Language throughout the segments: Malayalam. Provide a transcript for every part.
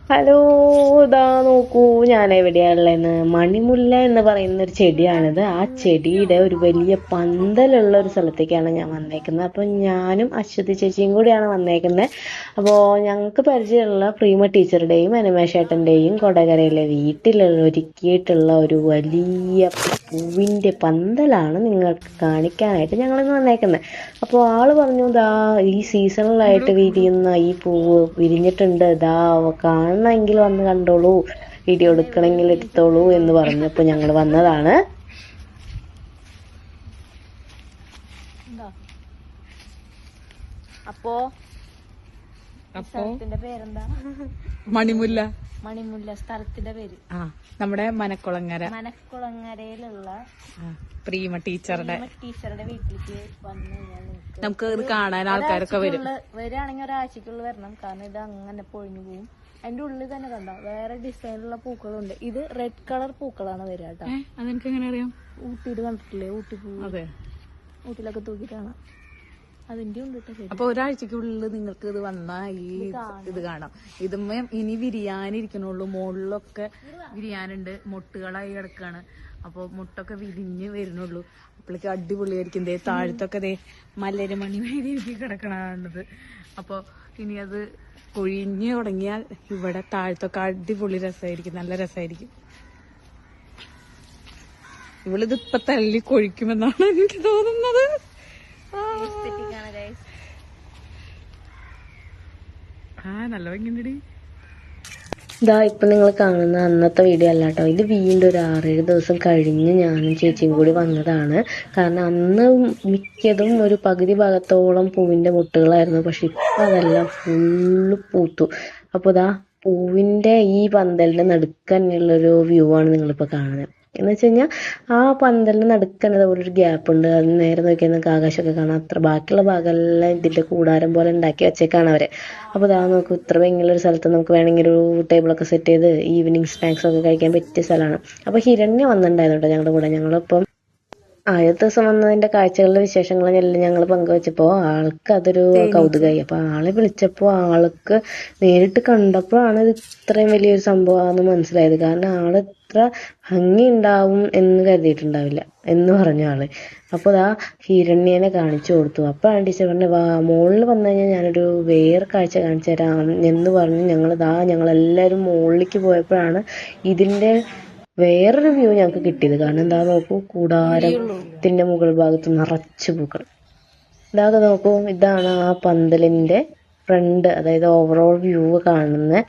ഹലോ, ഇതാ നോക്കൂ ഞാൻ എവിടെയാണുള്ളതെന്ന്. മണിമുല്ല എന്ന് പറയുന്ന ഒരു ചെടിയാണിത്. ആ ചെടിയുടെ ഒരു വലിയ പന്തലുള്ള ഒരു സ്ഥലത്തേക്കാണ് ഞാൻ വന്നേക്കുന്നത്. അപ്പോൾ ഞാനും അശ്വതി ചേച്ചിയും കൂടിയാണ് വന്നേക്കുന്നത്. അപ്പോൾ ഞങ്ങൾക്ക് പരിചയമുള്ള പ്രീമ ടീച്ചറുടെയും അനിമേഷേട്ടൻ്റെയും കൊടകരയിലെ വീട്ടിലുള്ള ഒരുക്കിയിട്ടുള്ള ഒരു വലിയ പൂവിൻ്റെ പന്തലാണ് നിങ്ങൾക്ക് കാണിക്കാനായിട്ട് ഞങ്ങളിന്ന് വന്നേക്കുന്നത്. അപ്പോൾ ആള് പറഞ്ഞു, ദാ ഈ സീസണിലായിട്ട് വിരിയുന്ന ഈ പൂവ് വിരിഞ്ഞിട്ടുണ്ട്, ദാ കാണണമെങ്കിൽ വന്ന് കണ്ടോളൂ, വീഡിയോ എടുക്കണമെങ്കിൽ എടുത്തോളൂ എന്ന് പറഞ്ഞപ്പോൾ ഞങ്ങൾ വന്നതാണ്. അപ്പോ സ്ഥലത്തിന്റെ പേരെന്താ? മണിമുല്ല. മണിമുല്ല സ്ഥലത്തിന്റെ പേര്. നമ്മുടെ മനക്കുളങ്ങരയിലുള്ള പ്രീമ ടീച്ചറുടെ വീട്ടിലേക്ക് വന്നു കഴിഞ്ഞാൽ നമുക്ക് ഇത് കാണാൻ ആൾക്കാരൊക്കെ വരും. വരികയാണെങ്കിൽ ഒരാഴ്ചക്കുള്ളിൽ വരണം, കാരണം ഇത് അങ്ങനെ പൊഴിഞ്ഞു പോകും. അതിന്റെ ഉള്ളിൽ തന്നെ കണ്ടോ വേറെ ഡിസൈനുള്ള പൂക്കളുണ്ട്. ഇത് റെഡ് കളർ പൂക്കളാണ് വരിക കേട്ടോ. അതെനിക്ക് എങ്ങനെ അറിയാം? ഊട്ടിയിൽ കണ്ടിട്ടില്ലേ? ഊട്ടി പൂ. അതെ, ഊട്ടിലൊക്കെ തൂക്കിട്ടാണ് അതിന്റെ ഉണ്ട്. അപ്പൊ ഒരാഴ്ചക്കുള്ളിൽ നിങ്ങൾക്ക് ഇത് വന്നാ ഈ ഇത് കാണാം. ഇതുമ്മേ ഇനി വിരിയാനിരിക്കണുള്ളൂ. മുകളിലൊക്കെ വിരിയാനുണ്ട്, മൊട്ടുകളായി കിടക്കാണ്. അപ്പൊ മുട്ടൊക്കെ വിരിഞ്ഞ് വരുന്നുള്ളൂ. അപ്പോഴേക്ക് അടിപൊളിയായിരിക്കും. ദേ താഴത്തൊക്കെ ദേ മലര് മണിമാരി കിടക്കണത്. അപ്പൊ ഇനി അത് കൊഴിഞ്ഞ് തുടങ്ങിയാൽ ഇവിടെ താഴത്തൊക്കെ അടിപൊളി രസമായിരിക്കും, നല്ല രസമായിരിക്കും. ഇവളിത് ഇപ്പൊ തല്ലി കൊഴിക്കുമെന്നാണ് എനിക്ക് തോന്നുന്നത്. നല്ല ഭംഗിയുണ്ടടി. ഇതാ ഇപ്പൊ നിങ്ങൾ കാണുന്ന അന്നത്തെ വീഡിയോ അല്ല കേട്ടോ. ഇത് വീണ്ടും ഒരു 6-7 ദിവസം കഴിഞ്ഞ് ഞാനും ചേച്ചിയും കൂടി വന്നതാണ്. കാരണം അന്ന് മിക്കതും ഒരു പകുതി ഭാഗത്തോളം പൂവിന്റെ മുട്ടുകളായിരുന്നു. പക്ഷെ ഇപ്പൊ അതെല്ലാം ഫുള്ള് പൂത്തു. അപ്പൊ ഇതാ പൂവിന്റെ ഈ പന്തലിന്റെ നടുക്കന്നെയുള്ളൊരു വ്യൂ ആണ് നിങ്ങളിപ്പോ കാണുന്നത്. എന്ന് വെച്ച് കഴിഞ്ഞാൽ ആ പന്തലിന് നടുക്കന്നെ അതുപോലെ ഒരു ഗ്യാപ്പ് ഉണ്ട്. അത് നേരെ നോക്കിയാൽ നിങ്ങൾക്ക് ആകാശമൊക്കെ കാണാം. അത്ര ബാക്കിയുള്ള ഭാഗമെല്ലാം ഇതിന്റെ കൂടാരം പോലെ ഉണ്ടാക്കി വെച്ചേക്കാണ് അവര്. അപ്പോൾ ഇതാ നോക്കൂ, ഇത്ര ഭംഗിയുള്ള ഒരു സ്ഥലത്ത് നമുക്ക് വേണമെങ്കിൽ ഒരു ടേബിളൊക്കെ സെറ്റ് ചെയ്ത് ഈവനിങ് സ്നാക്സ് ഒക്കെ കഴിക്കാൻ പറ്റിയ സ്ഥലമാണ്. അപ്പോൾ ഹിരണ്യ വന്നിട്ടുണ്ടായിരുന്നു കേട്ടോ ഞങ്ങളുടെ കൂടെ. ഞങ്ങളിപ്പം ആദ്യത്തെ ദിവസം വന്നതിന്റെ കാഴ്ചകളുടെ വിശേഷങ്ങളെല്ലാം ഞങ്ങൾ പങ്കുവെച്ചപ്പോൾ ആൾക്ക് അതൊരു കൗതുകമായി. അപ്പൊ ആളെ വിളിച്ചപ്പോൾ ആൾക്ക് നേരിട്ട് കണ്ടപ്പോഴാണ് ഇത് ഇത്രയും വലിയൊരു സംഭവമാണെന്ന് മനസ്സിലായത്. കാരണം ആള് ഇത്ര ഭംഗി ഉണ്ടാവും എന്ന് കരുതിയിട്ടുണ്ടാവില്ല എന്ന് പറഞ്ഞു ആള്. അപ്പോൾ ആ ഹിരണ്യനെ കാണിച്ചു കൊടുത്തു. അപ്പോഴാണ് ടീച്ചർ പറഞ്ഞത്, വാ മുകളിൽ വന്നു കഴിഞ്ഞാൽ ഞാനൊരു വേറെ കാഴ്ച കാണിച്ചു തരാം എന്ന് പറഞ്ഞ് ഞങ്ങളെല്ലാവരും മുകളിലേക്ക് പോയപ്പോഴാണ് ഇതിന്റെ വേറൊരു വ്യൂ ഞങ്ങൾക്ക് കിട്ടിയത്. കാരണം എന്താ നോക്കൂ, കൂടാരത്തിന്റെ മുകൾ ഭാഗത്ത് നിറച്ചു പൂക്കൾ. ഇതാകെ നോക്കൂ, ഇതാണ് ആ പന്തലിന്റെ ഫ്രണ്ട്, അതായത് ഓവറോൾ വ്യൂ കാണുന്നത്.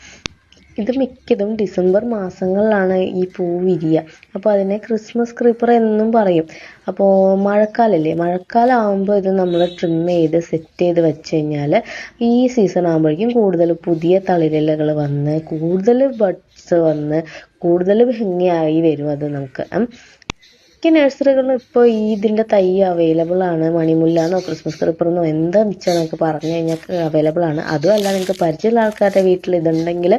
ഇത് മിക്കതും ഡിസംബർ മാസങ്ങളിലാണ് ഈ പൂ വിരിയുക. അപ്പോൾ അതിനെ ക്രിസ്മസ് ക്രീപ്പർ എന്നും പറയും. അപ്പോൾ മഴക്കാലല്ലേ, മഴക്കാലം ആകുമ്പോൾ ഇത് നമ്മൾ ട്രിം ചെയ്ത് സെറ്റ് ചെയ്ത് വെച്ച് കഴിഞ്ഞാൽ ഈ സീസൺ ആകുമ്പോഴേക്കും കൂടുതൽ പുതിയ തളിരിലകൾ വന്ന് കൂടുതൽ ബഡ്സ് വന്ന് കൂടുതൽ ഭംഗിയായി വരും. അത് നമുക്ക് മിക്ക നഴ്സറികളിലും ഇപ്പോൾ ഇതിന്റെ തൈ അവൈലബിൾ ആണ്. മണിമുല്ലാന്നോ ക്രിസ്മസ് ക്രീപ്പറെന്നോ എന്താ മിച്ചം എന്നൊക്കെ പറഞ്ഞു കഴിഞ്ഞാൽ അവൈലബിൾ ആണ്. അതുമല്ല, നിങ്ങൾക്ക് പരിചയമുള്ള ആൾക്കാരുടെ വീട്ടിൽ ഇതുണ്ടെങ്കിൽ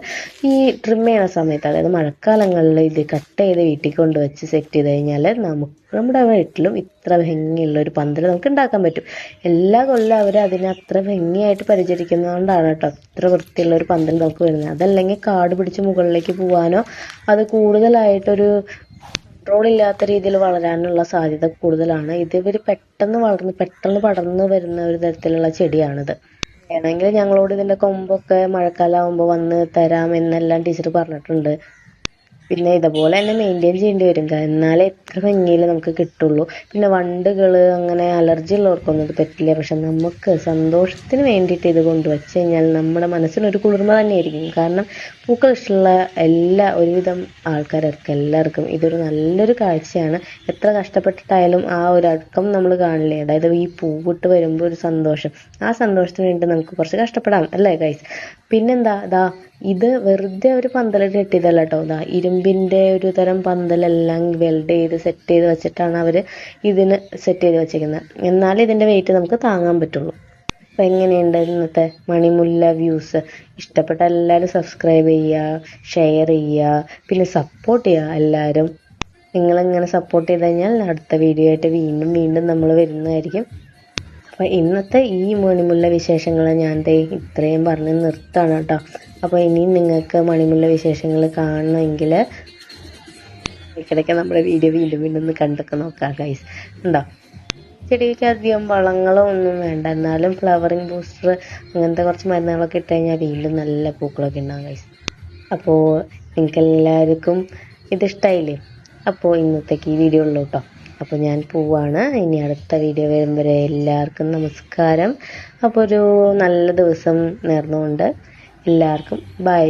ഈ ട്രിം ചെയ്യുന്ന സമയത്ത്, അതായത് മഴക്കാലങ്ങളിൽ ഇത് കട്ട് ചെയ്ത് വീട്ടിൽ കൊണ്ടുവച്ച് സെറ്റ് ചെയ്ത് കഴിഞ്ഞാൽ നമ്മുടെ വീട്ടിലും ഇത്ര ഭംഗിയുള്ള ഒരു പന്തൽ നമുക്ക് ഉണ്ടാക്കാൻ പറ്റും. എല്ലാ കൊല്ലം അവർ അതിനെ അത്ര ഭംഗിയായിട്ട് പരിചരിക്കുന്നതുകൊണ്ടാണ് കേട്ടോ ഇത്ര വൃത്തിയുള്ള ഒരു പന്തൽ നമുക്ക് വരുന്നത്. അതല്ലെങ്കിൽ കാട് പിടിച്ച് മുകളിലേക്ക് പോകാനോ അത് കൂടുതലായിട്ടൊരു കൺട്രോളില്ലാത്ത രീതിയിൽ വളരാനുള്ള സാധ്യത കൂടുതലാണ്. ഇവർ പെട്ടെന്ന് പടർന്ന് വരുന്ന ഒരു തരത്തിലുള്ള ചെടിയാണിത്. വേണമെങ്കിൽ ഞങ്ങളോട് ഇതിന്റെ കൊമ്പൊക്കെ മഴക്കാലം ആകുമ്പോൾ വന്ന് തരാം എന്നെല്ലാം ടീച്ചർ പറഞ്ഞിട്ടുണ്ട്. പിന്നെ ഇതുപോലെ തന്നെ മെയിൻറ്റെയിൻ ചെയ്യേണ്ടി വരും, എന്നാലേ എത്ര ഭംഗിയിൽ നമുക്ക് കിട്ടുള്ളൂ. പിന്നെ വണ്ടുകൾ അങ്ങനെ അലർജി ഉള്ളവർക്കൊന്നും ഇത് പറ്റില്ല. പക്ഷെ നമുക്ക് സന്തോഷത്തിന് വേണ്ടിയിട്ട് ഇത് കൊണ്ടുവച്ച് കഴിഞ്ഞാൽ നമ്മുടെ മനസ്സിനൊരു കുളിർമ തന്നെയായിരിക്കും. കാരണം പൂക്കൾ ഇഷ്ടമുള്ള ഒരുവിധം ആൾക്കാർക്ക് എല്ലാവർക്കും ഇതൊരു നല്ലൊരു കാഴ്ചയാണ്. എത്ര കഷ്ടപ്പെട്ടിട്ടായാലും ആ ഒരു അടുക്കം നമ്മൾ കാണില്ലേ, അതായത് ഈ പൂവിട്ട് വരുമ്പോൾ ഒരു സന്തോഷം, ആ സന്തോഷത്തിന് വേണ്ടി നമുക്ക് കുറച്ച് കഷ്ടപ്പെടാം അല്ലേ ഗൈസ്? പിന്നെന്താ, ഇത് വെറുതെ ഒരു പന്തലിട്ട് കെട്ടിയതല്ല കേട്ടോ. ഇരുമ്പിന്റെ ഒരു തരം പന്തലെല്ലാം വെൽഡ് ചെയ്ത് സെറ്റ് ചെയ്ത് വെച്ചിട്ടാണ് അവര് ഇതിന് സെറ്റ് ചെയ്ത് വെച്ചിരിക്കുന്നത്. എന്നാലും ഇതിന്റെ വെയിറ്റ് നമുക്ക് താങ്ങാൻ പറ്റുള്ളൂ. അപ്പൊ എങ്ങനെയുണ്ട് ഇന്നത്തെ മണിമുല്ല വ്യൂസ്? ഇഷ്ടപ്പെട്ട എല്ലാവരും സബ്സ്ക്രൈബ് ചെയ്യുക, ഷെയർ ചെയ്യുക, പിന്നെ സപ്പോർട്ട് ചെയ്യുക എല്ലാവരും. നിങ്ങളിങ്ങനെ സപ്പോർട്ട് ചെയ്ത് കഴിഞ്ഞാൽ അടുത്ത വീഡിയോ ആയിട്ട് വീണ്ടും നമ്മൾ വരുന്നതായിരിക്കും. അപ്പം ഇന്നത്തെ ഈ മണിമുല്ല വിശേഷങ്ങൾ ഞാൻ ഇത്രയും പറഞ്ഞ് നിർത്താണ് കേട്ടോ. അപ്പോൾ ഇനിയും നിങ്ങൾക്ക് മണിമുല്ല വിശേഷങ്ങൾ കാണണമെങ്കിൽ ഇടയ്ക്കിടയ്ക്ക് നമ്മുടെ വീഡിയോ വീണ്ടും വീണ്ടും ഒന്ന് കണ്ടൊക്കെ നോക്കാം ഗൈസ്. ഉണ്ടോ, ചെടിക്ക് അധികം വളങ്ങളോ ഒന്നും വേണ്ട, എന്നാലും ഫ്ലവറിങ് ബൂസ്റ്റർ അങ്ങനത്തെ കുറച്ച് മരുന്നുകളൊക്കെ ഇട്ട് കഴിഞ്ഞാൽ വീണ്ടും നല്ല പൂക്കളൊക്കെ ഉണ്ടാകും ഗൈസ്. അപ്പോൾ നിങ്ങൾക്ക് എല്ലാവർക്കും ഇതിഷ്ടമായില്ലേ? അപ്പോൾ ഇന്നത്തേക്ക് ഈ വീഡിയോ ഉള്ളൂ കേട്ടോ. അപ്പോൾ ഞാൻ പോവാണ്. ഇനി അടുത്ത വീഡിയോ വരും വരെ എല്ലാവർക്കും നമസ്കാരം. അപ്പോൾ ഒരു നല്ല ദിവസം നേർന്നുകൊണ്ട് എല്ലാവർക്കും ബൈ.